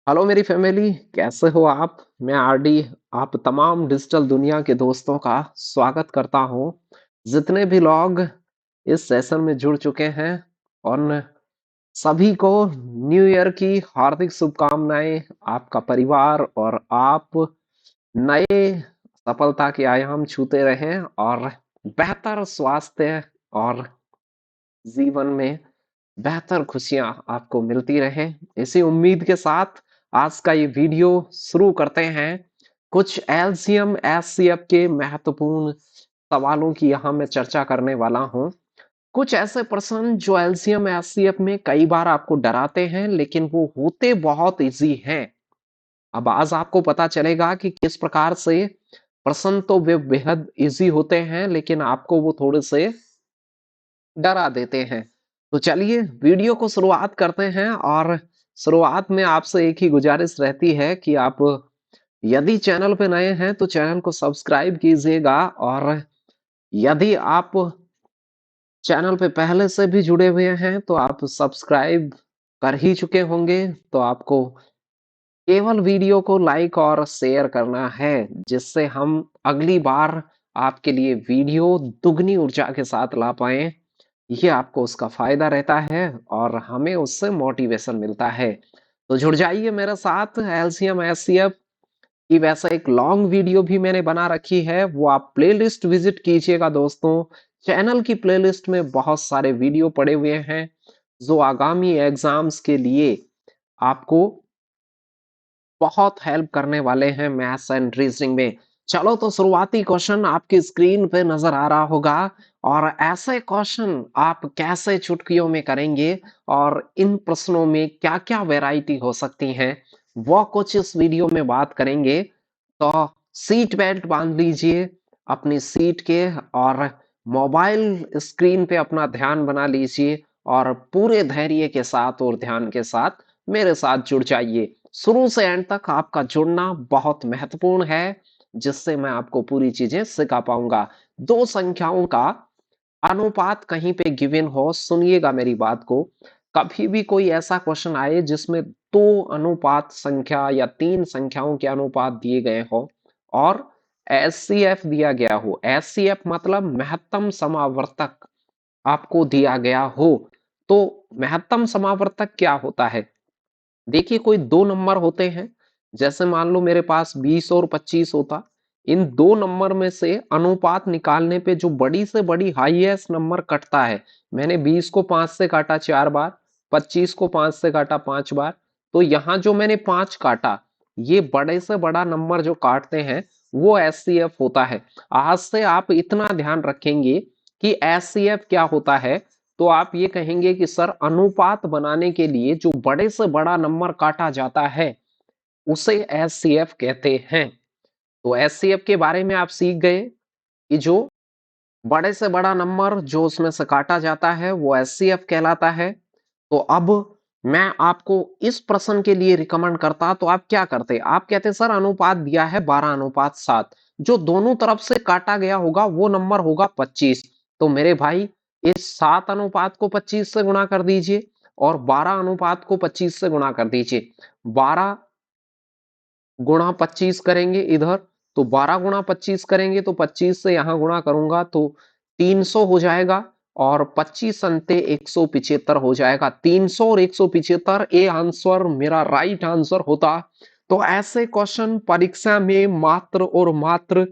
Hello मेरी family, कैसे हो आप? मैं आरडी आप तमाम डिजिटल दुनिया के दोस्तों का स्वागत करता हूं। जितने भी लोग इस सेशन में जुड़ चुके हैं, उन सभी को न्यू ईयर की हार्दिक शुभकामनाएं। आपका परिवार और आप नए सफलता के आयाम छूते रहें और बेहतर स्वास्थ्य और जीवन में बेहतर खुशियां आपको मिलती रहें। इसी उम्मीद के साथ आज का ये वीडियो शुरू करते हैं। कुछ एलसीएम एचसीएफ के महत्वपूर्ण सवालों की यहाँ मैं चर्चा करने वाला हूँ। कुछ ऐसे प्रश्न जो एलसीएम एचसीएफ में कई बार आपको डराते हैं, लेकिन वो होते बहुत इजी हैं। अब आज आपको पता चलेगा कि किस प्रकार से प्रश्न तो वे बेहद इजी होते हैं, लेकिन आपको वो थोड़े से डरा देते हैं। तो चलिए वीडियो को शुरुआत करते हैं। और शुरुआत में आपसे एक ही गुजारिश रहती है कि आप यदि चैनल पे नए हैं तो चैनल को सब्सक्राइब कीजिएगा, और यदि आप चैनल पे पहले से भी जुड़े हुए हैं तो आप सब्सक्राइब कर ही चुके होंगे। तो आपको केवल वीडियो को लाइक और शेयर करना है, जिससे हम अगली बार आपके लिए वीडियो दुगनी ऊर्जा के साथ ला पाए। ये आपको उसका फायदा रहता है और हमें उससे मोटिवेशन मिलता है। तो जुड़ जाइए मेरे साथ। एलसीएम एचसीएफ की वैसा एक लॉन्ग वीडियो भी मैंने बना रखी है, वो आप प्लेलिस्ट विजिट कीजिएगा दोस्तों। चैनल की प्लेलिस्ट में बहुत सारे वीडियो पड़े हुए हैं जो आगामी एग्जाम्स के लिए आपको बहुत हेल्प करने वाले हैं मैथ्स एंड रीजनिंग में। चलो तो शुरुआती क्वेश्चन आपकी स्क्रीन पे नजर आ रहा होगा। और ऐसे क्वेश्चन आप कैसे चुटकियों में करेंगे और इन प्रश्नों में क्या क्या वैरायटी हो सकती हैं, वो कुछ इस वीडियो में बात करेंगे। तो सीट बेल्ट बांध लीजिए अपनी सीट के, और मोबाइल स्क्रीन पे अपना ध्यान बना लीजिए, और पूरे धैर्य के साथ और ध्यान के साथ मेरे साथ जुड़ जाइए। शुरू से एंड तक आपका जुड़ना बहुत महत्वपूर्ण है, जिससे मैं आपको पूरी चीजें सिखा पाऊंगा। दो संख्याओं का अनुपात कहीं पे गिवन हो, सुनिएगा मेरी बात को। कभी भी कोई ऐसा क्वेश्चन आए जिसमें दो अनुपात संख्या या तीन संख्याओं के अनुपात दिए गए हो और एचसीएफ दिया गया हो, एचसीएफ मतलब महत्तम समावर्तक आपको दिया गया हो, तो महत्तम समावर्तक क्या होता है? देखिए, कोई दो नंबर होते हैं, जैसे मान लो मेरे पास 20 और 25 होता। इन दो नंबर में से अनुपात निकालने पे जो बड़ी से बड़ी हाईएस्ट नंबर कटता है, मैंने 20 को 5 से काटा 4 बार, 25 को 5 से काटा 5 बार, तो यहाँ जो मैंने 5 काटा, ये बड़े से बड़ा नंबर जो काटते हैं वो एचसीएफ होता है। आज से आप इतना ध्यान रखेंगे कि एचसीएफ क्या होता है, तो आप ये कहेंगे कि सर, अनुपात बनाने के लिए जो बड़े से बड़ा नंबर काटा जाता है उसे एचसीएफ कहते हैं। तो एचसीएफ के बारे में आप सीख गए कि जो बड़े से बड़ा नंबर जो उसमें से काटा जाता है वो एचसीएफ कहलाता है। तो अब मैं आपको इस प्रश्न के लिए रिकमेंड करता तो आप क्या करते? आप कहते सर, अनुपात दिया है 12:7, जो दोनों तरफ से काटा गया होगा वो नंबर होगा 25। तो मेरे भाई, इस 7 अनुपात को 25 से गुणा कर दीजिए और 12 अनुपात को 25 से गुणा कर दीजिए। 12 गुणा 25 करेंगे इधर, तो 12 गुणा 25 करेंगे तो 25 से यहां गुणा करूंगा तो 300 हो जाएगा, और 25 अंते 175 हो जाएगा। 300 और 175 ए आंसर मेरा राइट आंसर होता। तो ऐसे क्वेश्चन परीक्षा में मात्र और मात्र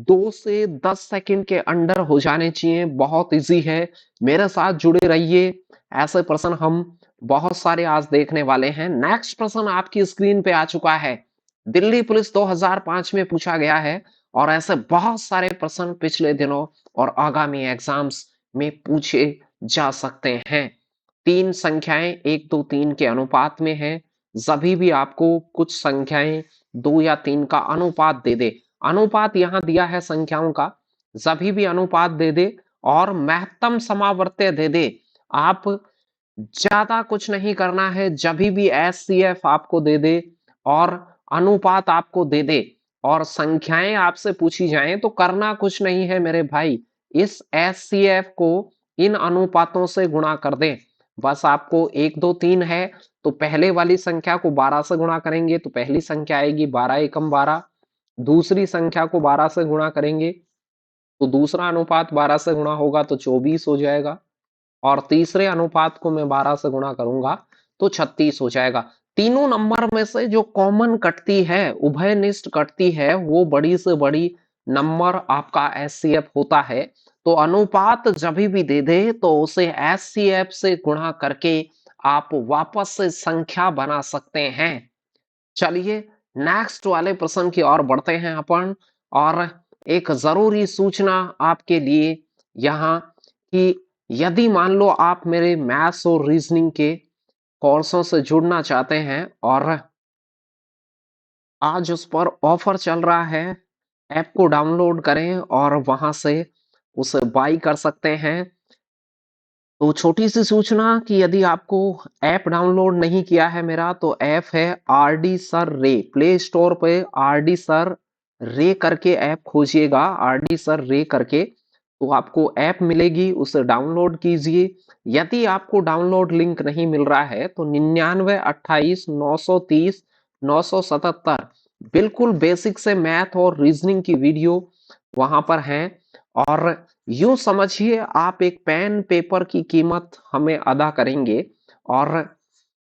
2 से 10 सेकंड के अंडर हो जाने चाहिए। बहुत इजी है, मेरे साथ जुड़े रहिए। ऐसे प्रश्न हम बहुत सारे आज देखने वाले हैं। नेक्स्ट प्रश्न आपकी स्क्रीन पे आ चुका है। दिल्ली पुलिस 2005 में पूछा गया है, और ऐसे बहुत सारे प्रश्न पिछले दिनों और आगामी एग्जाम्स में पूछे जा सकते हैं। तीन संख्याएं 1 2 3 के अनुपात में है। जभी भी आपको कुछ संख्याएं 2 या 3 का अनुपात दे दे, अनुपात यहां दिया है संख्याओं का, जभी भी अनुपात दे दे और महत्तम समावर्त्य दे दे, आप ज्यादा कुछ नहीं करना है। जब भी एचसीएफ आपको दे दे और अनुपात आपको दे दे और संख्याएं आपसे पूछी जाएं, तो करना कुछ नहीं है मेरे भाई, इस एचसीएफ को इन अनुपातों से गुणा कर दें। बस आपको 1 2 3 है तो पहले वाली संख्या को 12 से गुणा करेंगे तो पहली संख्या आएगी 12 एकम 12। दूसरी संख्या को 12 से गुणा करेंगे तो दूसरा अनुपात 12 से गुणा होगा तो 24 हो जाएगा, और तीसरे अनुपात को मैं 12 से गुणा करूंगा तो 36 हो जाएगा। तीनों नंबर में से जो कॉमन कटती है, उभयनिष्ठ कटती है, वो बड़ी से बड़ी नंबर आपका एचसीएफ होता है। तो अनुपात जब भी दे दे तो उसे एचसीएफ से गुणा करके आप वापस से संख्या बना सकते हैं। चलिए नेक्स्ट वाले प्रश्न की ओर बढ़ते हैं अपन। और एक जरूरी सूचना आपके लिए यहाँ कि यदि मान लो आप मेरे मैथ्स और रीजनिंग के कोर्सों से जुड़ना चाहते हैं और आज उस पर ऑफर चल रहा है, ऐप को डाउनलोड करें और वहां से उसे बाई कर सकते हैं। तो छोटी सी सूचना कि यदि आपको ऐप डाउनलोड नहीं किया है मेरा, तो ऐप है आरडी सर रे। प्ले स्टोर पे आरडी सर रे करके ऐप खोजिएगा, आरडी सर रे करके, तो आपको ऐप मिलेगी, उसे डाउनलोड कीजिए। यदि आपको डाउनलोड लिंक नहीं मिल रहा है तो 9928930977 बिल्कुल बेसिक से मैथ और रीजनिंग की वीडियो वहां पर है। और यूं समझिए आप एक पेन पेपर की कीमत हमें अदा करेंगे और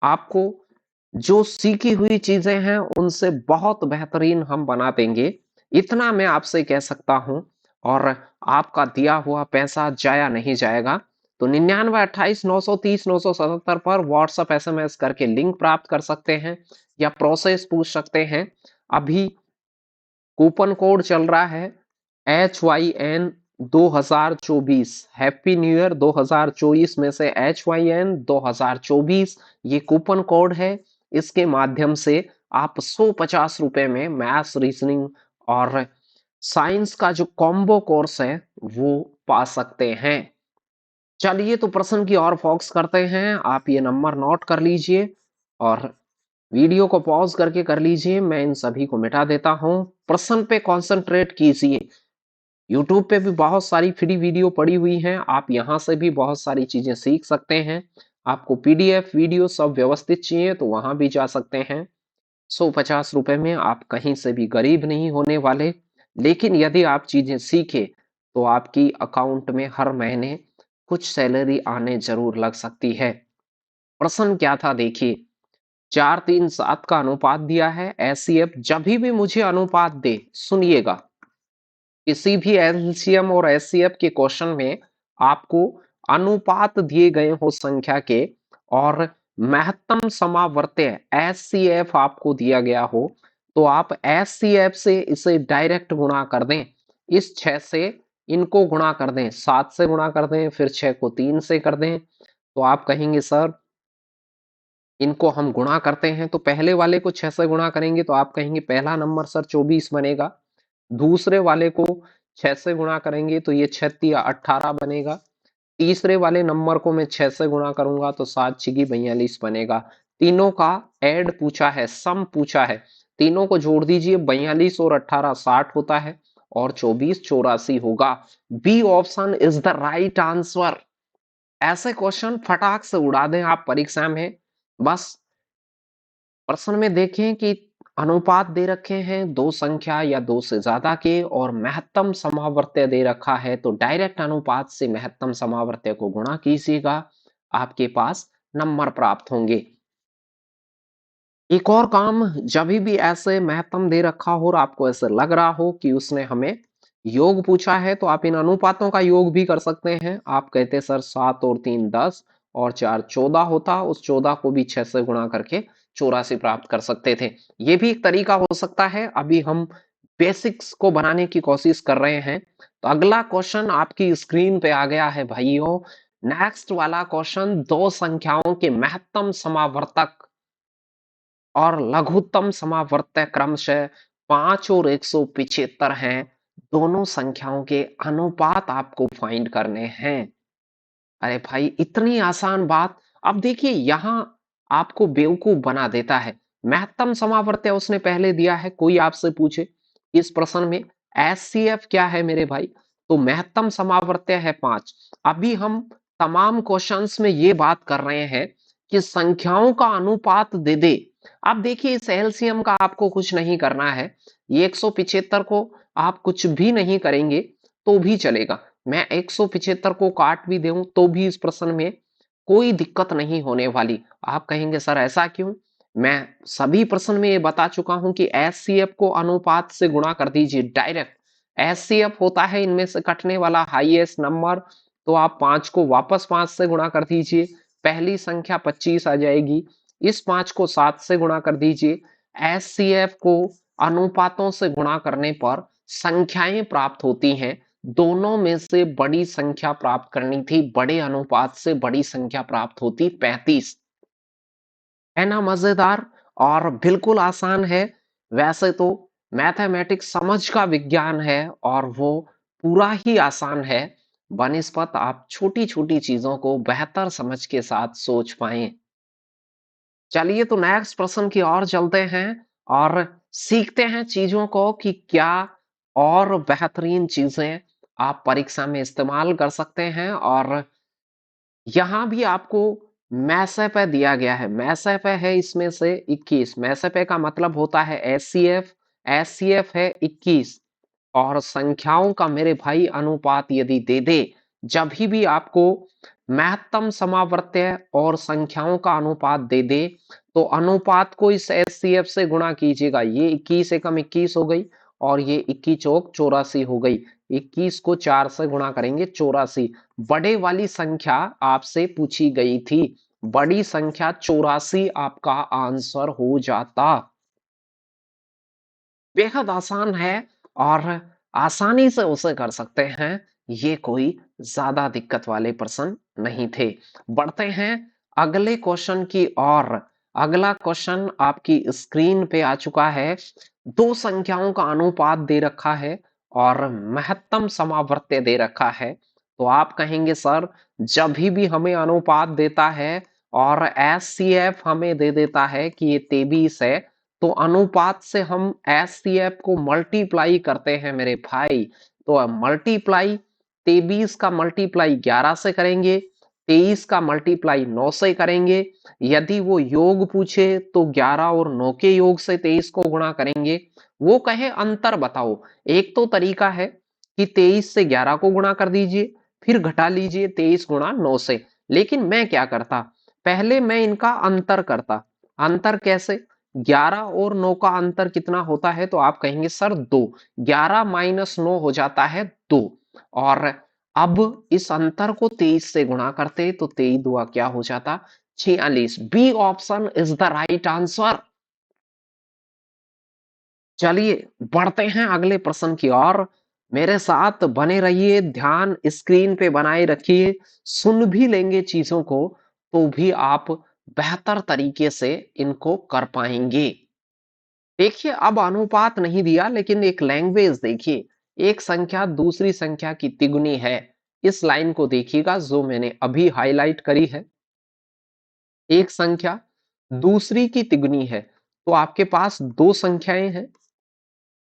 आपको जो सीखी हुई चीजें हैं उनसे बहुत बेहतरीन हम बना देंगे, इतना मैं आपसे कह सकता हूं। और आपका दिया हुआ पैसा जाया नहीं जाएगा। तो 9928930977 पर व्हाट्सएप एसएमएस करके लिंक प्राप्त कर सकते हैं या प्रोसेस पूछ सकते हैं। अभी कूपन कोड चल रहा है HYN 2024, हैप्पी न्यू ईयर 2024 में से HYN 2024 ये कूपन कोड है। इसके माध्यम से आप 150 रुपए में मैथ्स रीजनिंग और साइंस का जो कॉम्बो कोर्स है वो पा सकते हैं। चलिए तो प्रश्न की ओर फोकस करते हैं। आप ये नंबर नोट कर लीजिए और वीडियो को पॉज करके कर लीजिए, मैं इन सभी को मिटा देता हूं। प्रश्न पे कंसंट्रेट कीजिए। यूट्यूब पे भी बहुत सारी फ्री वीडियो पड़ी हुई हैं, आप यहां से भी बहुत सारी चीजें सीख सकते हैं। आपको पीडीएफ वीडियो सब व्यवस्थित चाहिए तो वहां भी जा सकते हैं। 150 रुपए में आप कहीं से भी गरीब नहीं होने वाले। लेकिन यदि आप चीजें सीखे तो आपकी अकाउंट में हर महीने कुछ सैलरी आने जरूर लग सकती है। प्रश्न क्या था देखिए, 4 3 7 का अनुपात दिया है। एचसीएफ जब भी मुझे अनुपात दे, सुनिएगा, किसी भी एलसीएम और एचसीएफ के क्वेश्चन में आपको अनुपात दिए गए हो संख्या के और महत्तम समावर्त्य एचसीएफ आपको दिया गया हो, तो आप एचसीएफ से इसे डायरेक्ट गुणा कर दें। इस 6 से इनको गुणा कर दें, 7 से गुणा कर दें, फिर 6 को 3 से कर दें। तो आप कहेंगे सर इनको हम गुणा करते हैं तो पहले वाले को 6 से गुणा करेंगे तो आप कहेंगे पहला नंबर सर 24 बनेगा। दूसरे वाले को 6 से गुणा करेंगे तो ये 6 तिया 18 बनेगा। तीसरे वाले नंबर को मैं 6 से गुणा करूंगा तो 7 छिगी 42 बनेगा। तीनों का ऐड पूछा है, सम पूछा है, तीनों को जोड़ दीजिए, 42 और 18 60 होता है और 24 84 होगा। B option is the right answer. ऐसे क्वेश्चन फटाक से उड़ा दें आप परीक्षा में। बस प्रश्न में देखें कि अनुपात दे रखे हैं दो संख्या या दो से ज्यादा के और महत्तम समावर्त्य दे रखा है, तो डायरेक्ट अनुपात से महत्तम समावर्त्य को गुणा कीजिएगा, आपके पास नंबर प्राप्त होंगे। एक और काम, जब भी ऐसे महत्तम दे रखा हो और आपको ऐसे लग रहा हो कि उसने हमें योग पूछा है, तो आप इन अनुपातों का योग भी कर सकते हैं। आप कहते सर 7 और 3 10 और 4 14 होता, उस 14 को भी 6 से गुणा करके 84 प्राप्त कर सकते थे। ये भी एक तरीका हो सकता है। अभी हम बेसिक्स को बनाने की कोशिश कर रहे हैं। तो अगला क्वेश्चन आपकी स्क्रीन पे आ गया है भाइयों। नेक्स्ट वाला क्वेश्चन, दो संख्याओं के महत्तम समावर्तक और लघुत्तम समावर्त्य क्रमशः 5 और 175 हैं। दोनों संख्याओं के अनुपात आपको फाइंड करने हैं। अरे भाई इतनी आसान बात। अब देखिए यहां आपको बेवकूफ बना देता है। महत्तम समावर्त्य उसने पहले दिया है, कोई आपसे पूछे इस प्रश्न में एचसीएफ क्या है मेरे भाई, तो महत्तम समावर्त्य है 5। अभी हम तमाम क्वेश्चंस में ये बात कर रहे हैं कि संख्याओं का अनुपात दे दे। अब देखिए इस एलसीएम का आपको कुछ नहीं करना है। ये 175 को आप कुछ भी नहीं करेंगे तो भी चलेगा। मैं 175 को काट भी दूं तो भी इस प्रश्न में कोई दिक्कत नहीं होने वाली। आप कहेंगे सर ऐसा क्यों? मैं सभी प्रश्न में ये बता चुका हूं कि एचसीएफ को अनुपात से गुणा कर दीजिए डायरेक्ट। एचसीएफ होता है इनमें से कटने वाला हाईएस्ट नंबर, तो आप 5 को वापस 5 से गुणा कर दीजिए, पहली संख्या 25 आ जाएगी। इस 5 को 7 से गुणा कर दीजिए। एचसीएफ को अनुपातों से गुणा करने पर संख्याएं प्राप्त होती हैं। दोनों में से बड़ी संख्या प्राप्त करनी थी, बड़े अनुपात से बड़ी संख्या प्राप्त होती 35। है ना मजेदार? और बिल्कुल आसान है। वैसे तो मैथमेटिक्स समझ का विज्ञान है और वो पूरा ही आसान है, बनिस्पत आप छोटी छोटी चीजों को बेहतर समझ के साथ सोच पाए। चलिए तो नेक्स्ट प्रश्न की ओर चलते हैं और सीखते हैं चीजों को कि क्या और बेहतरीन चीजें आप परीक्षा में इस्तेमाल कर सकते हैं। और यहाँ भी आपको मैसेपे दिया गया है। मैसेपे है इसमें से 21। मैसेपे का मतलब होता है एचसीएफ। एचसीएफ है 21। और संख्याओं का मेरे भाई अनुपात यदि दे दे, जब भी आपको महत्तम समावर्त्य और संख्याओं का अनुपात दे दे, तो अनुपात को इस एचसीएफ से गुणा कीजिएगा। ये 21 एकम 21 हो गई और ये 21 चौक 84 हो गई। 21 को 4 से गुणा करेंगे 84। बड़े वाली संख्या आपसे पूछी गई थी, बड़ी संख्या 84 आपका आंसर हो जाता। बेहद आसान है और आसानी से उसे कर सकते हैं। ये कोई ज्यादा दिक्कत वाले प्रश्न नहीं थे। बढ़ते हैं अगले क्वेश्चन की ओर। अगला क्वेश्चन आपकी स्क्रीन पे आ चुका है। दो संख्याओं का अनुपात दे रखा है और महत्तम समावर्त्य दे रखा है। तो आप कहेंगे सर जब भी हमें अनुपात देता है और एचसीएफ हमें दे देता है कि ये 23 है, तो अनुपात से हम एचसीएफ को मल्टीप्लाई करते हैं मेरे भाई। तो मल्टीप्लाई 23 का मल्टीप्लाई 11 से करेंगे, 23 का मल्टीप्लाई 9 से करेंगे। यदि वो योग पूछे तो 11 और 9 के योग से 23 को गुणा करेंगे। वो कहे अंतर बताओ, एक तो तरीका है कि 23 से 11 को गुणा कर दीजिए, फिर घटा लीजिए 23 गुणा 9 से। लेकिन मैं क्या करता, पहले मैं इनका अंतर करता। अंतर कैसे? 11 और 9 का अंतर कितना होता है? तो आप कहेंगे सर 2। 11 माइनस 9 हो जाता है 2। और अब इस अंतर को 23 से गुणा करते तो 23 दुआ क्या हो जाता? 46। B option is the right answer. चलिए बढ़ते हैं अगले प्रश्न की ओर। मेरे साथ बने रहिए, ध्यान स्क्रीन पे बनाए रखिए, सुन भी लेंगे चीजों को तो भी आप बेहतर तरीके से इनको कर पाएंगे। देखिए अब अनुपात नहीं दिया लेकिन एक लैंग्वेज देखिए। एक संख्या दूसरी संख्या की तिगुनी है। इस लाइन को देखिएगा जो मैंने अभी हाईलाइट करी है। एक संख्या दूसरी की तिगुनी है, तो आपके पास दो संख्याएं हैं।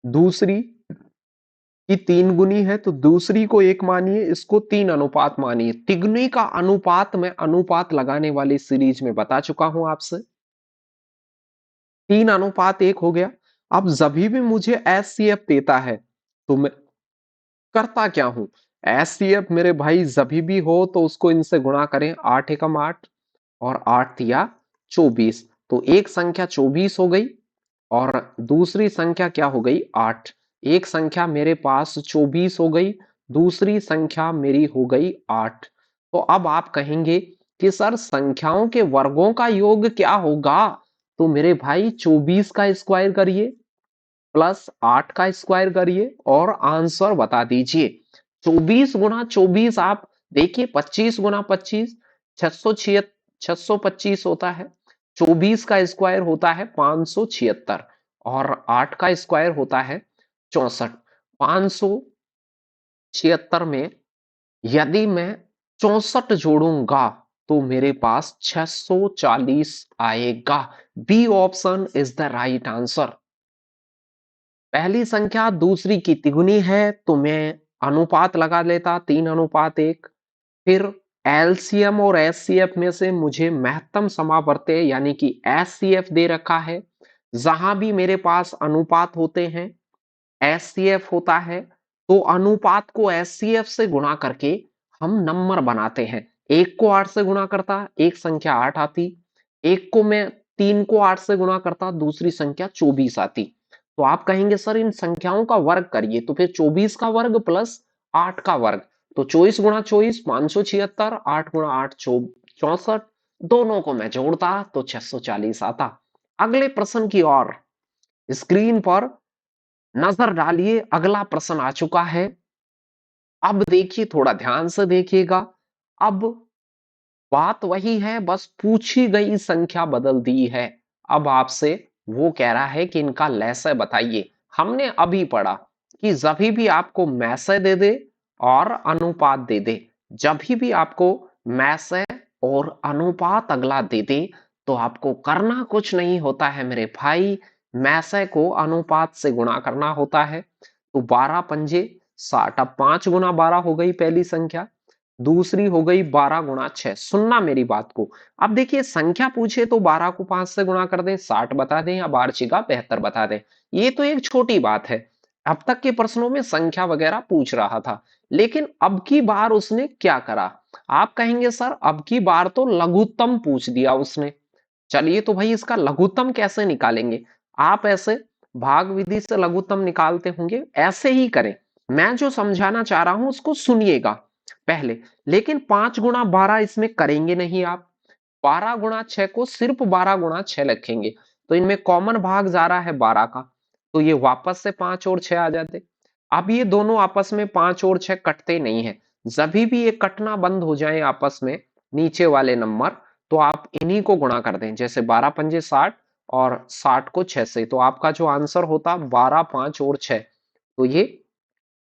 दूसरी की 3 गुनी है तो दूसरी को 1 मानिए, इसको 3 अनुपात मानिए। तिगुनी का अनुपात मैं अनुपात लगाने वाली सीरीज में बता चुका हूं आपसे। 3:1 हो गया। अब जभी भी मुझे एचसीएफ देता है तो मैं करता क्या हूं? एचसीएफ मेरे भाई जभी भी हो तो उसको इनसे गुणा करें। 8 एकम 8 और 8 तिया 24। तो एक संख्या 24 हो गई और दूसरी संख्या क्या हो गई? 8। एक संख्या मेरे पास 24 हो गई, दूसरी संख्या मेरी हो गई 8। तो अब आप कहेंगे कि सर संख्याओं के वर्गों का योग क्या होगा? तो मेरे भाई 24 का स्क्वायर करिए प्लस 8 का स्क्वायर करिए और आंसर बता दीजिए। 24 गुना 24 आप देखिए, 25 गुना 25 625 होता है। 24 का स्क्वायर होता है 576 और 8 का स्क्वायर होता है 64। 576 में यदि मैं 64 जोड़ूंगा तो मेरे पास 640 आएगा। B option is the right answer. पहली संख्या दूसरी की तिगुनी है तो मैं अनुपात लगा लेता 3:1। फिर एलसीएम और एचसीएफ में से मुझे महत्तम समावर्त्य यानी कि एचसीएफ दे रखा है। जहां भी मेरे पास अनुपात होते हैं, एचसीएफ होता है, तो अनुपात को एचसीएफ से गुणा करके हम नंबर बनाते हैं। एक को 8 से गुणा करता, एक संख्या 8 आती। एक को मैं 3 को 8 से गुणा करता, दूसरी संख्या 24 आती। तो आप कहेंगे सर इन संख्याओं का वर्ग करिए, तो फिर 24 का वर्ग प्लस 8 का वर्ग, तो 24 गुणा 24 576, 8 गुणा 8 64, दोनों को मैं जोड़ता तो 640 आता। अगले प्रश्न की ओर स्क्रीन पर नजर डालिए, अगला प्रश्न आ चुका है। अब देखिए, थोड़ा ध्यान से देखिएगा। अब बात वही है, बस पूछी गई संख्या बदल दी है। अब आपसे वो कह रहा है कि इनका लसाय बताइए। हमने अभी पढ़ा कि जब भी आपको मैसय दे दे और अनुपात दे दे, जब भी आपको मैसय और अनुपात अगला दे दे, तो आपको करना कुछ नहीं होता है मेरे भाई, मैसय को अनुपात से गुणा करना होता है। तो 12 पंजे 60, अब 5 गुना 12 हो गई पहली संख्या, दूसरी हो गई 12 गुणा 6। सुनना मेरी बात को। अब देखिए, संख्या पूछे तो 12 को 5 से गुणा कर दें, 60 बता दें, या वार्षिका 72 बता दें। ये तो एक छोटी बात है। अब तक के प्रश्नों में संख्या वगैरह पूछ रहा था, लेकिन अब की बार उसने क्या करा? आप कहेंगे सर अब की बार तो लघुत्तम पूछ दिया उसने। चलिए, तो भाई इसका लघुत्तम कैसे निकालेंगे? आप ऐसे भाग विधि से लघुत्तम निकालते होंगे, ऐसे ही करें। मैं जो समझाना चाह रहा हूं उसको सुनिएगा पहले। लेकिन 5 गुणा 12 इसमें करेंगे नहीं आप। 12 गुणा 6 को सिर्फ 12 गुणा 6 रखेंगे, तो इनमें कॉमन भाग जा रहा है 12 का, तो ये वापस से 5 और 6 आ जाते। अब ये दोनों आपस में 5 और 6 कटते नहीं है। जब भी ये कटना बंद हो जाए आपस में, नीचे वाले नंबर, तो आप इन्हीं को गुणा कर दें। जैसे 12 पंजे 60 और 60 को 6 से, तो आपका जो आंसर होता 12 5 और 6, तो ये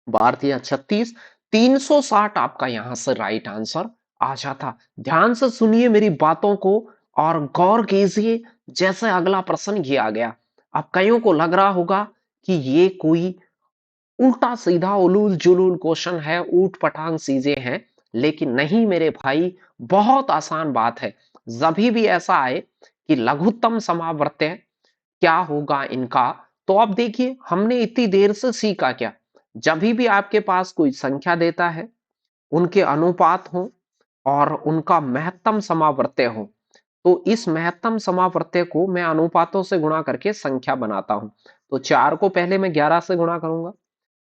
12 36, 360 आपका यहां से राइट आंसर आ जाता। ध्यान से सुनिए मेरी बातों को और गौर कीजिए। जैसे अगला प्रश्न ये आ गया। अब कईयों को लग रहा होगा कि ये कोई उल्टा सीधा उलूल जुलूल क्वेश्चन है, ऊट पटांग चीजें हैं, लेकिन नहीं मेरे भाई, बहुत आसान बात है। जब भी ऐसा आए कि लघुत्तम समावर्त्य क्या होगा इनका, तो अब देखिए हमने इतनी देर से सीखा क्या? जब भी आपके पास कोई संख्या देता है, उनके अनुपात हो और उनका महत्तम समावर्त्य हो, तो इस महत्तम समावर्त्य को मैं अनुपातों से गुणा करके संख्या बनाता हूं। तो 4 को पहले मैं 11 से गुणा करूंगा,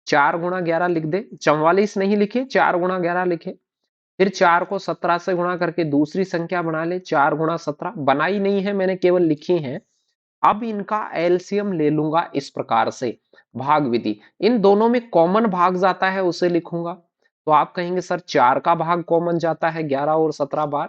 4 गुणा 11 लिख दे, 44 नहीं लिखे, 4 गुणा 11 लिखे। फिर 4 को 17 से गुणा करके दूसरी संख्या बना ले, 4 गुणा 17 बनाई नहीं है मैंने, केवल लिखी है। अब इनका एलसीएम ले लूंगा इस प्रकार से, भाग विधि। इन दोनों में कॉमन भाग जाता है उसे लिखूंगा। तो आप कहेंगे सर 4 का भाग कॉमन जाता है 11 और 17 बार।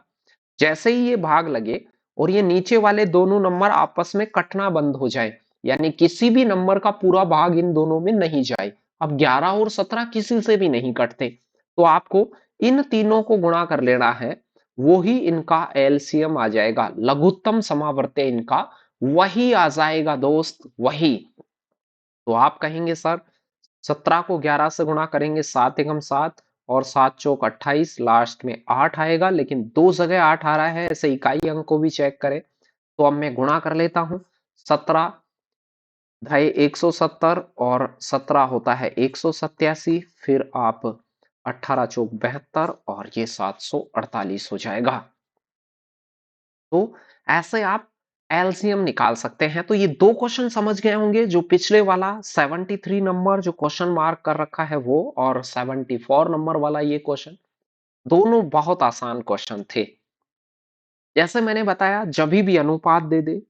जैसे ही ये भाग लगे और ये नीचे वाले दोनों नंबर आपस में कटना बंद हो जाए, यानी किसी भी नंबर का पूरा भाग इन दोनों में नहीं जाए, अब 11 और 17 किसी से भी नहीं कटते, तो आपको इन तीनों को गुणा कर लेना है। वो ही इनका एलसीएम आ जाएगा, लघुत्तम समावर्त्य इनका वही आ जाएगा दोस्त, वही। तो आप कहेंगे सर 17 को 11 से गुणा करेंगे, 7 एकम 7 और 7 चौक 28, लास्ट में 8 आएगा, लेकिन दो जगह 8 आ रहा है, ऐसे इकाई अंक को भी चेक करें। तो अब मैं गुणा कर लेता हूं, 17 ढाई 170 और 17 होता है 187, फिर आप 18 चौक 72 और ये 748 हो जाएगा। तो ऐसे आप एलसीएम निकाल सकते हैं। तो ये दो क्वेश्चन समझ गए होंगे, जो पिछले वाला 73 नंबर जो क्वेश्चन मार्क कर रखा है वो, और 74 नंबर वाला ये क्वेश्चन, दोनों बहुत आसान क्वेश्चन थे। जैसे मैंने बताया, जब भी अनुपात दे दे,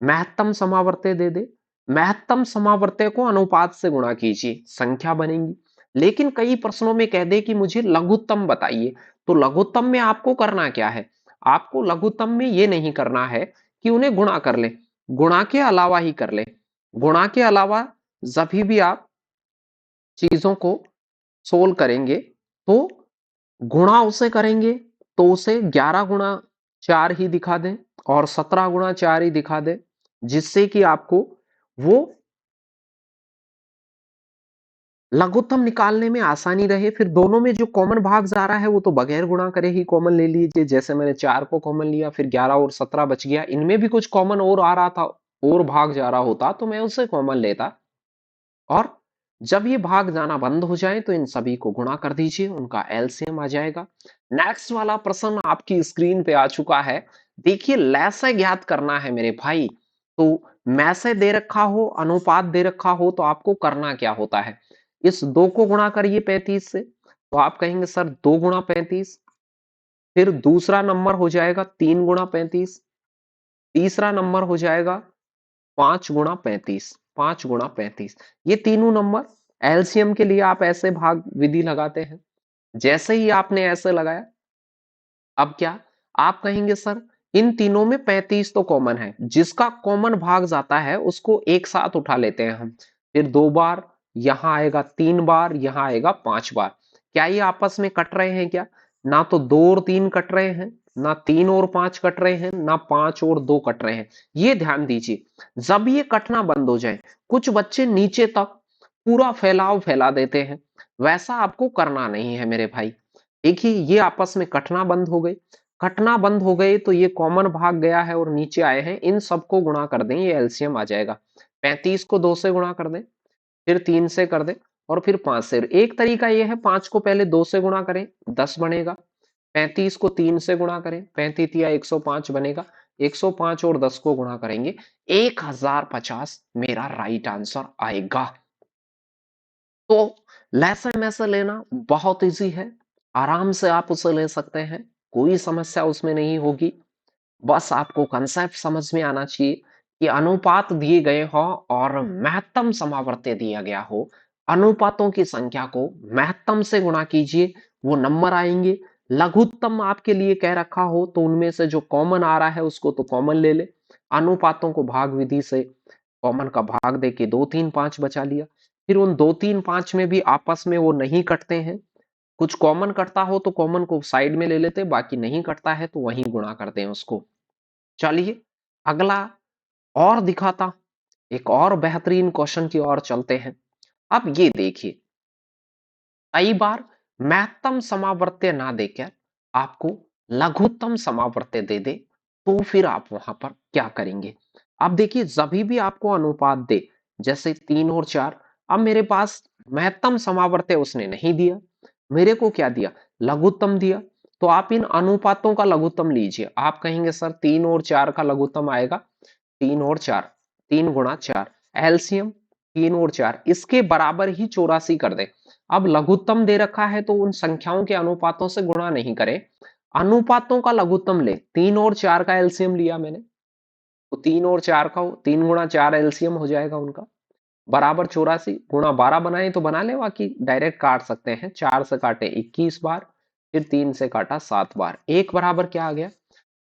महत्तम समावर्त्य दे दे, महत्तम समावर्त्य को अनुपात से गुणा कीजिए, संख्या बनेगी। लेकिन कई प्रश्नों में कह दे कि मुझे लघुत्तम बताइए, तो लघुत्तम में आपको करना क्या है? आपको लघुत्तम में ये नहीं करना है कि उन्हें गुणा कर ले, गुणा के अलावा ही कर ले। गुणा के अलावा जब भी आप चीजों को सोल्व करेंगे, तो गुणा उसे करेंगे तो उसे 11 गुणा 4 ही दिखा दें और 17 गुणा 4 ही दिखा दें, जिससे कि आपको वो लघुत्तम निकालने में आसानी रहे, फिर दोनों में जो कॉमन भाग जा रहा है वो तो बगैर गुणा करे ही कॉमन ले लीजिए। जैसे मैंने 4 को कॉमन लिया, फिर 11 और 17 बच गया। इनमें भी कुछ कॉमन और आ रहा था, और भाग जा रहा होता तो मैं उसे कॉमन लेता। और जब ये भाग जाना बंद हो जाए तो इन सभी को गुणा कर दीजिए, उनका एलसीएम आ जाएगा। नेक्स्ट वाला प्रश्न आपकी स्क्रीन पे आ चुका है। देखिए, लैसे ज्ञात करना है मेरे भाई। तो मैसे दे रखा हो, अनुपात दे रखा हो, तो आपको करना क्या होता है, इस 2 को गुणा करिए 35 से, तो आप कहेंगे सर 2 गुणा 35। फिर दूसरा नंबर हो जाएगा 3 गुणा 35। तीसरा नंबर हो जाएगा 5 गुणा 35। 5 गुणा 35, ये तीनों नंबर एलसीएम के लिए आप ऐसे भाग विधि लगाते हैं। जैसे ही आपने ऐसे लगाया, अब क्या आप कहेंगे सर इन तीनों में 35 तो कॉमन है, जिसका कॉमन भाग जाता है उसको एक साथ उठा लेते हैं हम। फिर 2 बार यहां आएगा, 3 बार यहां आएगा, 5 बार। क्या ये आपस में कट रहे हैं क्या? ना तो 2 और 3 कट रहे हैं, ना 3 और 5 कट रहे हैं, ना 5 और 2 कट रहे हैं। ये ध्यान दीजिए, जब ये कटना बंद हो जाए, कुछ बच्चे नीचे तक पूरा फैलाव फैला देते हैं, वैसा आपको करना नहीं है मेरे भाई। देखिए, ये आपस में कटना बंद हो गए। कटना बंद हो गए तो ये कॉमन भाग गया है और नीचे आए हैं, इन सबको गुणा कर दें, ये एलसीएम आ जाएगा। 35 को 2 से गुणा कर दें, फिर 3 से कर दें, और फिर 5 से। एक तरीका ये है, 5 को पहले 2 से गुणा करें, 10 बनेगा। 35 को 3 से गुणा करें, 35 या 105 बनेगा। 105 और 10 को गुणा करेंगे, 1050 मेरा राइट आंसर आएगा। तो लेसन में से लेना बहुत इजी है, आराम से आप उसे ले सकते हैं, कोई समस्या उसमें नहीं होगी। बस आपको कंसेप्ट समझ में आना चाहिए कि अनुपात दिए गए हो और महत्तम समावर्त्य दिया गया हो, अनुपातों की संख्या को महत्तम से गुणा कीजिए, वो नंबर आएंगे। लघुत्तम आपके लिए कह रखा हो तो उनमें से जो कॉमन आ रहा है उसको तो कॉमन ले ले। अनुपातों को भाग विधि से कॉमन का भाग दे के 2 3 5 बचा लिया। फिर उन 2 3 5 में भी आपस में वो नहीं कटते हैं, कुछ कॉमन कटता हो तो कॉमन को साइड में ले लेते, बाकी नहीं कटता है तो वहीं गुणा करते हैं उसको। चलिए अगला और दिखाता, एक और बेहतरीन क्वेश्चन की ओर चलते हैं। अब ये देखिए, कई बार महत्तम समावर्त्य ना देकर आपको लघुत्तम समावर्त्य दे दे, तो फिर आप वहां पर क्या करेंगे? अब देखिए, जभी भी आपको अनुपात दे, जैसे 3 और 4, अब मेरे पास महत्तम समावर्त्य उसने नहीं दिया, मेरे को क्या दिया, लघुत्तम दिया। तो आप इन अनुपातों का लघुत्तम लीजिए। आप कहेंगे सर 3 और 4 का लघुत्तम आएगा 3 और 4, 3 गुणा 4, एलसीएम 3 और 4 इसके बराबर ही 84 कर दे। अब लघुत्तम दे रखा है तो उन संख्याओं के अनुपातों से गुणा नहीं करे, अनुपातों का लघुत्तम ले। 3 और 4 का एलसीएम लिया मैंने, तो 3 और 4 का 3 गुणा 4 एलसीएम हो जाएगा उनका, बराबर 84। गुणा 12 बनाए तो बना ले, बाकी डायरेक्ट काट सकते हैं। 4 से काटे 21 बार, फिर 3 से काटा 7 बार। एक बराबर क्या आ गया,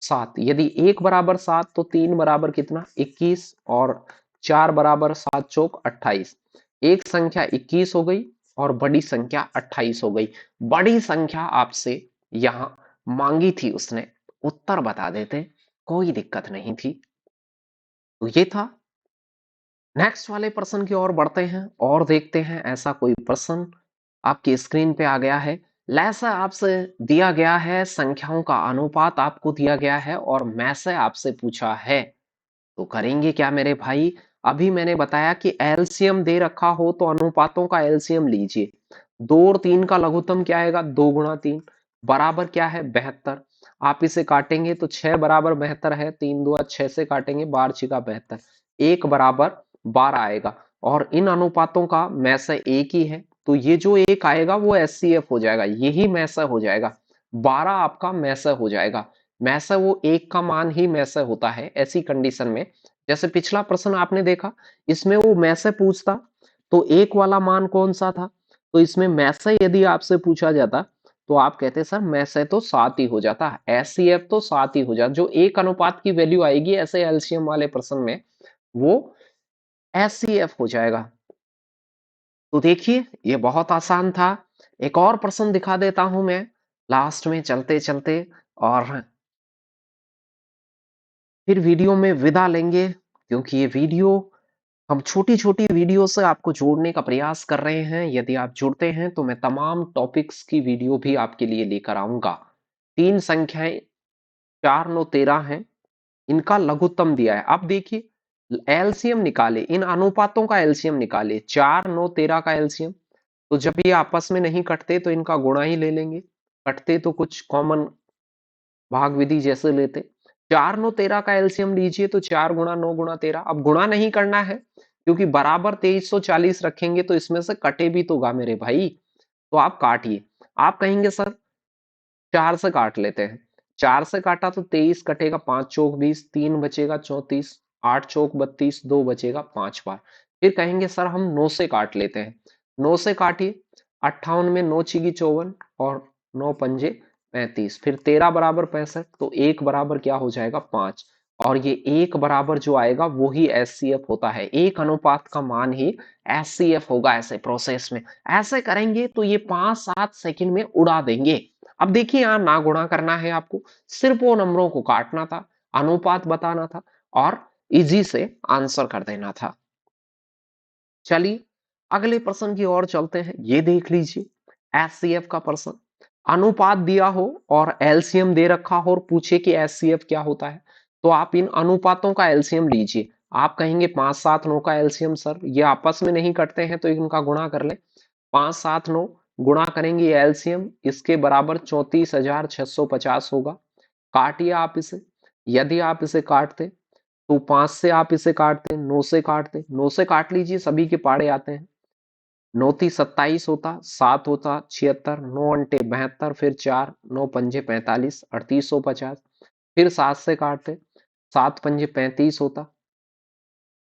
7। यदि एक बराबर 7 तो 3 बराबर कितना, 21, और 4 बराबर 7 चौक 28। एक संख्या 21 हो गई और बड़ी संख्या 28 हो गई। बड़ी संख्या आपसे यहां मांगी थी उसने, उत्तर बता देते, कोई दिक्कत नहीं थी। तो ये था। नेक्स्ट वाले प्रश्न की ओर बढ़ते हैं और देखते हैं ऐसा कोई प्रश्न आपकी स्क्रीन पे आ गया है। लैसा आपसे दिया गया है, संख्याओं का अनुपात आपको दिया गया है और मैं से आपसे पूछा है, तो करेंगे क्या मेरे भाई? अभी मैंने बताया कि एलसीएम दे रखा हो तो अनुपातों का एलसीएम लीजिए। 2 और 3 का लघुत्तम क्या आएगा, 2 गुणा 3, बराबर क्या है, 72। आप इसे काटेंगे तो 6 बराबर 72 है, 3 2 6 से काटेंगे, 12 छिका 72, 1 बराबर 12 आएगा। और इन अनुपातों का में से एक ही है, तो ये जो एक आएगा वो एचसीएफ हो जाएगा, यही में से हो जाएगा। 12 आपका में से हो जाएगा, में से वो एक का मान ही में से होता है ऐसी कंडीशन में। जैसे पिछला प्रश्न आपने देखा, इसमें वो में से पूछता तो एक वाला मान कौन सा था, तो इसमें में से यदि आपसे पूछा जाता तो आप कहते सर में से तो 7 ही हो जाता, एचसीएफ तो 7 ही हो जाता। जो एक अनुपात की वैल्यू आएगी ऐसे एलसीएम वाले प्रश्न में, वो एचसीएफ हो जाएगा। तो देखिए, ये बहुत आसान था। एक और प्रश्न दिखा देता हूं मैं लास्ट में चलते चलते, और फिर वीडियो में विदा लेंगे, क्योंकि ये वीडियो हम छोटी-छोटी वीडियो से आपको जोड़ने का प्रयास कर रहे हैं। यदि आप जुड़ते हैं तो मैं तमाम टॉपिक्स की वीडियो भी आपके लिए लेकर आऊँगा। 3 संख्याएँ 4, 9, 13 हैं। इनका लघुत्तम दिया है। अब देखिए एलसीएम निकाले, इन अनुपातों का एलसीएम निकाले। 4, 9, 13 का एलसीएम। तो जब ये आपस में नहीं कटते तो इनका गुणा ही ले लेंगे। कटते तो कुछ कॉमन भाग विधि जैसे लेते। 4, 9, 13 का एलसीएम लीजिए तो 4 गुणा 9 गुणा 13। अब गुणा नहीं करना है क्योंकि बराबर 2340 रखेंगे तो इसमें से कटे भी तो गा मेरे भाई। तो आप काटिए। आप कहेंगे सर 4 से काट लेते हैं। 4 से काटा तो 23 कटेगा, 5 चौक 20, 3 बचेगा 34, 8 चौक 32, 2 बचेगा 5 बार। फिर कहेंगे सर हम 9 से काट लेते हैं। 9 से काटिए, 58 में 9 छिगी 54 और 9 पंजे 35। फिर 13 बराबर 65, तो 1 बराबर क्या हो जाएगा 5। और ये 1 बराबर जो आएगा वो ही एचसीएफ होता है। एक अनुपात का मान ही एचसीएफ होगा ऐसे प्रोसेस में। ऐसे करेंगे तो ये 5-7 सेकंड में उड़ा देंगे। अब देखिए यहाँ ना गुणा करना है आपको, सिर्फ वो नंबरों को काटना था, अनुपात बताना था और इजी से आंसर कर देना था। चलिए अगले प्रश्न की ओर चलते हैं। ये देख लीजिए एचसीएफ का प्रश्न। अनुपात दिया हो और एलसीएम दे रखा हो और पूछे कि एचसीएफ क्या होता है, तो आप इन अनुपातों का एलसीएम लीजिए। आप कहेंगे 5, 7, 9 का एलसीएम सर ये आपस में नहीं कटते हैं तो इनका गुणा कर ले। 5, 7, 9 गुणा करेंगे एलसीएम इसके बराबर 34,650 होगा। काटिए आप इसे। यदि आप इसे काटते तो 5 से आप इसे काटते, 9 से काटते, 9 से काट लीजिए, सभी के पाड़े आते हैं। 9 ती 27 होता, 7 होता 76, 9 अंटे 72, फिर 4, 9 पंजे 45, 3850। फिर 7 से काटते, 7 पंजे 35 होता,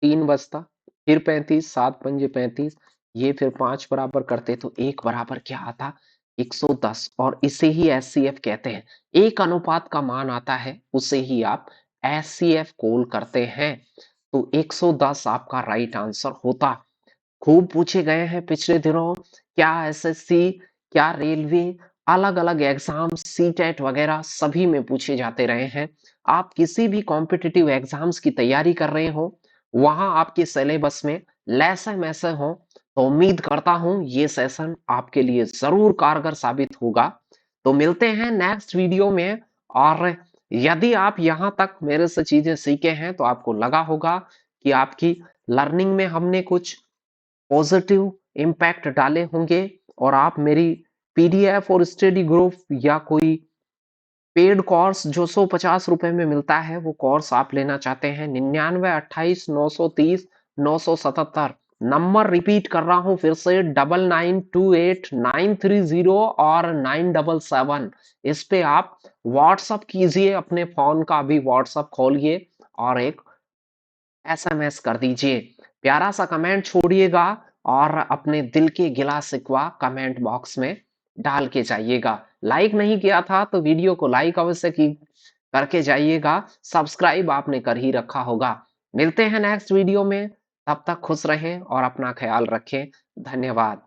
3 बचता, फिर 35, 7 पंजे 35, ये फिर 5 बराबर करते तो 1 बराबर क्या आता 110। और इसे ही एचसीएफ कहते हैं। एक अनुपात का मान आता है उसे ही आप एचसीएफ कॉल करते हैं। तो 110 आपका राइट आंसर होता। खूब पूछे गए हैं पिछले दिनों। क्या एसएससी, क्या रेलवे, अलग अलग एग्जाम सीटेट वगैरह सभी में पूछे जाते रहे हैं। आप किसी भी कॉम्पिटिटिव एग्जाम्स की तैयारी कर रहे हो, वहां आपके सिलेबस में लैसे मैसे हो, तो उम्मीद करता हूं ये सेशन आपके लिए जरूर कारगर साबित होगा। तो मिलते हैं नेक्स्ट वीडियो में। और यदि आप यहां तक मेरे से चीजें सीखे हैं तो आपको लगा होगा कि आपकी लर्निंग में हमने कुछ पॉजिटिव इम्पैक्ट डाले होंगे और आप मेरी पीडीएफ और स्टडी ग्रुप या कोई पेड कोर्स जो 150 रुपए में मिलता है वो कोर्स आप लेना चाहते हैं। 99, 28, 930, 977। नंबर रिपीट कर रहा हूं फिर से 99289309 और 977। इस पे आप व्हाट्सअप कीजिए, अपने फोन का भी व्हाट्सअप खोलिए और एक एसएमएस कर दीजिए। प्यारा सा कमेंट छोड़िएगा और अपने दिल के गिला शिकवा कमेंट बॉक्स में डाल के जाइएगा। लाइक नहीं किया था तो वीडियो को लाइक अवश्य की करके जाइएगा। सब्सक्राइब आपने कर ही रखा होगा। मिलते हैं नेक्स्ट वीडियो में। तब तक खुश रहें और अपना ख्याल रखें। धन्यवाद।